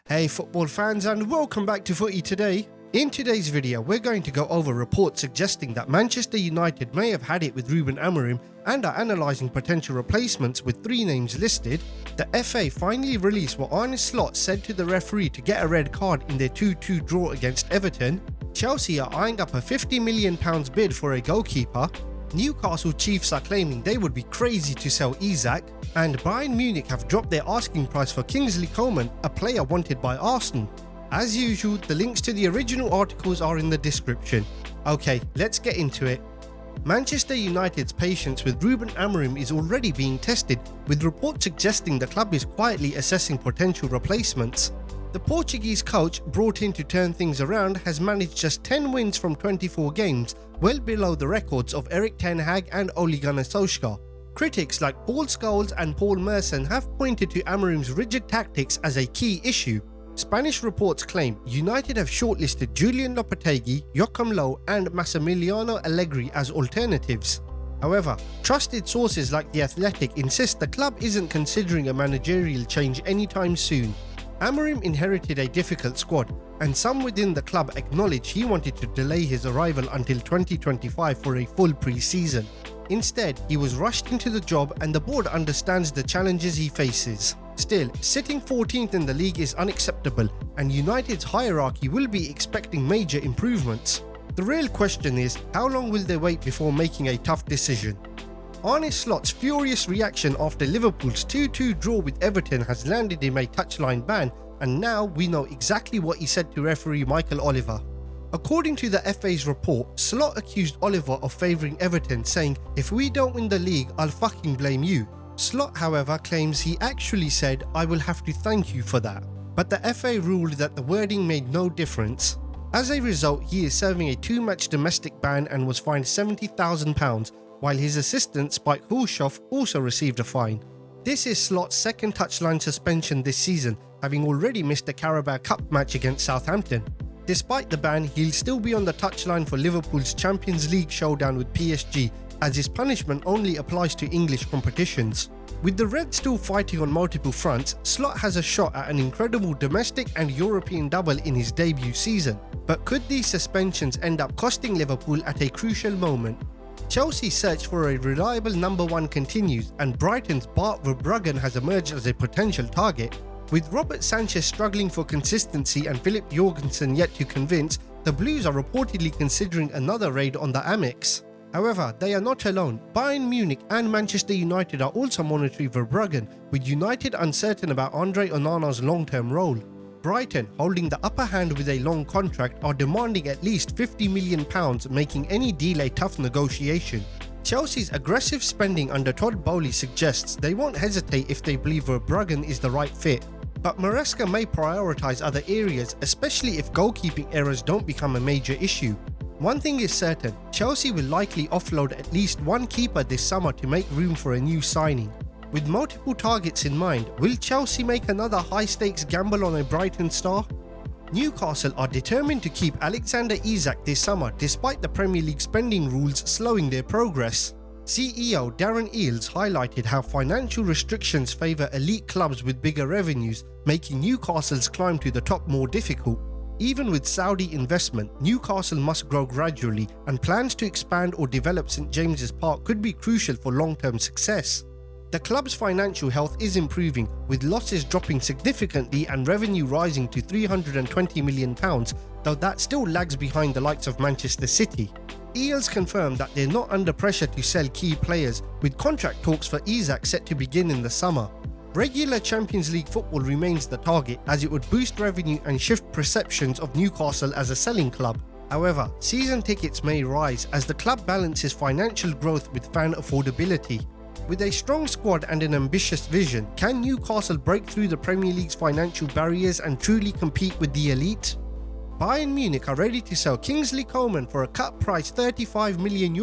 Hey football fans, and welcome back to Footy Today. In today's video, we're going to go over reports suggesting that Manchester United may have had it with Rúben Amorim and are analysing potential replacements with 3 names listed. The FA finally released what Arne said to the referee to get a red card in their 2-2 draw against Everton. Chelsea are eyeing up a £50 million bid for a goalkeeper. Newcastle Chiefs are claiming they would be crazy to sell Isak, and Bayern Munich have dropped their asking price for Kingsley Coman, a player wanted by Arsenal. As usual, the links to the original articles are in the description. Okay, let's get into it. Manchester United's patience with Rúben Amorim is already being tested, with reports suggesting the club is quietly assessing potential replacements. The Portuguese coach, brought in to turn things around, has managed just 10 wins from 24 games, well below the records of Erik ten Hag and Ole Gunnar Solskjaer. Critics like Paul Scholes and Paul Merson have pointed to Amorim's rigid tactics as a key issue. Spanish reports claim United have shortlisted Julian Lopetegui, Joachim Low and Massimiliano Allegri as alternatives. However, trusted sources like The Athletic insist the club isn't considering a managerial change anytime soon. Amorim inherited a difficult squad, and some within the club acknowledge he wanted to delay his arrival until 2025 for a full pre-season. Instead, he was rushed into the job, and the board understands the challenges he faces. Still, sitting 14th in the league is unacceptable, and United's hierarchy will be expecting major improvements. The real question is, how long will they wait before making a tough decision? Arne Slot's furious reaction after Liverpool's 2-2 draw with Everton has landed him a touchline ban, and now we know exactly what he said to referee Michael Oliver. According to the FA's report, Slot accused Oliver of favouring Everton, saying, "If we don't win the league, I'll fucking blame you." Slot, however, claims he actually said, "I will have to thank you for that." But the FA ruled that the wording made no difference. As a result, he is serving a 2-match domestic ban and was fined £70,000, while his assistant Spike Hulshoff also received a fine. This is Slot's second touchline suspension this season, having already missed a Carabao Cup match against Southampton. Despite the ban, he'll still be on the touchline for Liverpool's Champions League showdown with PSG, as his punishment only applies to English competitions. With the Reds still fighting on multiple fronts, Slot has a shot at an incredible domestic and European double in his debut season. But could these suspensions end up costing Liverpool at a crucial moment? Chelsea's search for a reliable number 1 continues, and Brighton's Bart Verbruggen has emerged as a potential target. With Robert Sanchez struggling for consistency and Philip Jorgensen yet to convince, the Blues are reportedly considering another raid on the Amex. However, they are not alone. Bayern Munich and Manchester United are also monitoring Verbruggen, with United uncertain about Andre Onana's long-term role. Brighton, holding the upper hand with a long contract, are demanding at least £50 million, making any deal a tough negotiation. Chelsea's aggressive spending under Todd Bowley suggests they won't hesitate if they believe Verbruggen is the right fit. But Maresca may prioritise other areas, especially if goalkeeping errors don't become a major issue. One thing is certain, Chelsea will likely offload at least one keeper this summer to make room for a new signing. With multiple targets in mind, will Chelsea make another high-stakes gamble on a Brighton star? Newcastle are determined to keep Alexander Isak this summer despite the Premier League spending rules slowing their progress. CEO Darren Eales highlighted how financial restrictions favour elite clubs with bigger revenues, making Newcastle's climb to the top more difficult. Even with Saudi investment, Newcastle must grow gradually, and plans to expand or develop St James's Park could be crucial for long-term success. The club's financial health is improving, with losses dropping significantly and revenue rising to £320 million, though that still lags behind the likes of Manchester City. Eales confirmed that they're not under pressure to sell key players, with contract talks for Isak set to begin in the summer. Regular Champions League football remains the target, as it would boost revenue and shift perceptions of Newcastle as a selling club. However, season tickets may rise as the club balances financial growth with fan affordability. With a strong squad and an ambitious vision, can Newcastle break through the Premier League's financial barriers and truly compete with the elite? Bayern Munich are ready to sell Kingsley Coman for a cut price €35 million,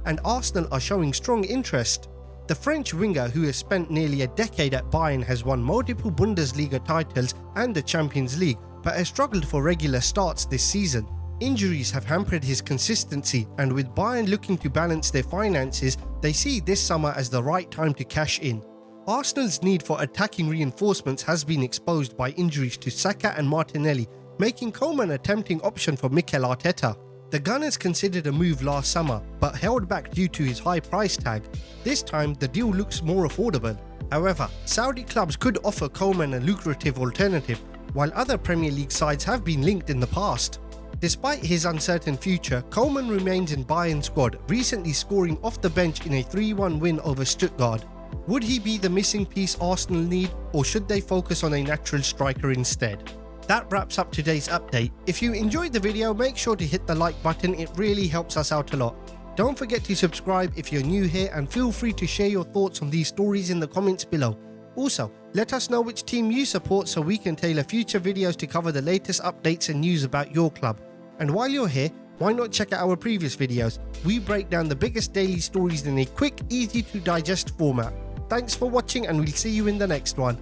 and Arsenal are showing strong interest. The French winger, who has spent nearly a decade at Bayern, has won multiple Bundesliga titles and the Champions League, but has struggled for regular starts this season. Injuries have hampered his consistency, and with Bayern looking to balance their finances, they see this summer as the right time to cash in. Arsenal's need for attacking reinforcements has been exposed by injuries to Saka and Martinelli, making Coman a tempting option for Mikel Arteta. The Gunners considered a move last summer, but held back due to his high price tag. This time, the deal looks more affordable. However, Saudi clubs could offer Coman a lucrative alternative, while other Premier League sides have been linked in the past. Despite his uncertain future, Coman remains in Bayern's squad, recently scoring off the bench in a 3-1 win over Stuttgart. Would he be the missing piece Arsenal need, or should they focus on a natural striker instead? That wraps up today's update. If you enjoyed the video, make sure to hit the like button, it really helps us out a lot. Don't forget to subscribe if you're new here, and feel free to share your thoughts on these stories in the comments below. Also, let us know which team you support so we can tailor future videos to cover the latest updates and news about your club. And while you're here, why not check out our previous videos? We break down the biggest daily stories in a quick, easy to digest format. Thanks for watching, and we'll see you in the next one.